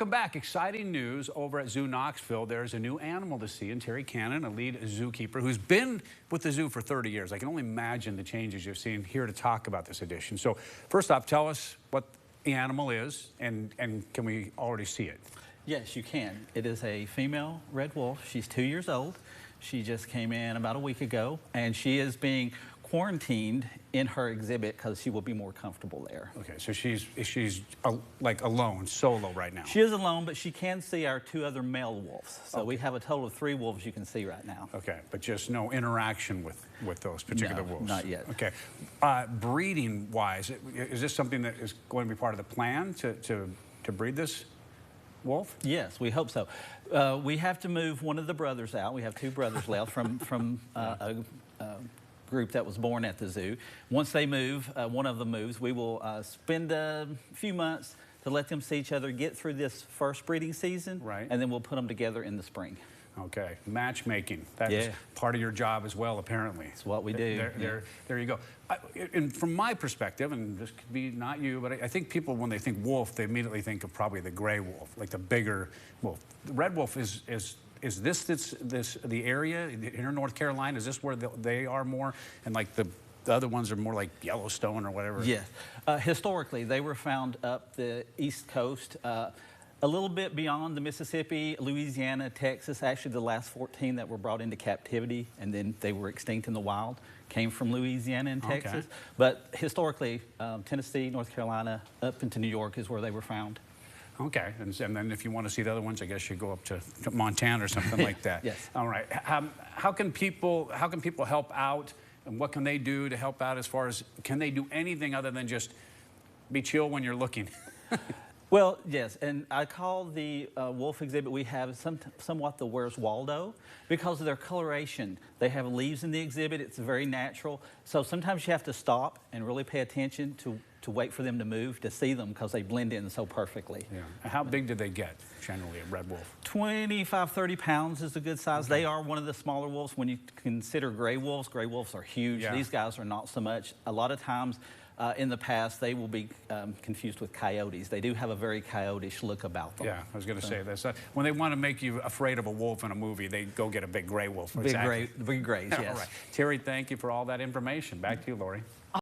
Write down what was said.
Welcome back. Exciting news over at Zoo Knoxville. There's a new animal to see, and Terry Cannon, a lead zookeeper who's been with the zoo for 30 years. I can only imagine the changes you've seen, here to talk about this edition. So first off, tell us what the animal is, and can we already see it? Yes, you can. It is a female red wolf. She's 2 years old. She just came in about a week ago, and she is being quarantined in her exhibit because she will be more comfortable there. Okay, so she's like alone, solo right now. She is alone, but she can see our two other male wolves. So we have a total of 3 wolves you can see right now. Okay, but just no interaction with those particular wolves? Not yet. Okay. Breeding-wise, is this something that is going to be part of the plan to breed this wolf? Yes, we hope so. We have to move one of the brothers out. We have 2 brothers left from a group that was born at the zoo. Once they move, one of them moves, we will spend a few months to let them see each other, get through this first breeding season, right, and then we'll put them together in the spring. Okay, matchmaking. That's part of your job as well, apparently. It's what we do. There you go. And from my perspective, and this could be not you, but I think people, when they think wolf, they immediately think of probably the gray wolf, like the bigger wolf. The red wolf is this the area in North Carolina? Is this where they are more, and like the other ones are more like Yellowstone or whatever? Yeah. Historically, they were found up the East Coast, a little bit beyond the Mississippi, Louisiana, Texas. Actually, the last 14 that were brought into captivity and then they were extinct in the wild came from Louisiana and Texas. Okay. But historically, Tennessee, North Carolina, up into New York is where they were found. Okay, and then if you want to see the other ones, I guess you go up to Montana or something like that. Yes. All right. How can people help out, and what can they do to help out? As far as, can they do anything other than just be chill when you're looking? Well, yes, and I call the wolf exhibit we have somewhat the Where's Waldo, because of their coloration. They have leaves in the exhibit. It's very natural. So sometimes you have to stop and really pay attention to wait for them to move to see them, because they blend in so perfectly. Yeah. How big do they get, generally, a red wolf? 25, 30 pounds is a good size. Okay. They are one of the smaller wolves. When you consider gray wolves are huge. Yeah. These guys are not so much. A lot of times, in the past, they will be confused with coyotes. They do have a very coyote-ish look about them. Yeah, I was going to say this. When they want to make you afraid of a wolf in a movie, they go get a big gray wolf. Big grays, yes. All right. Terry, thank you for all that information. Back to you, Lori.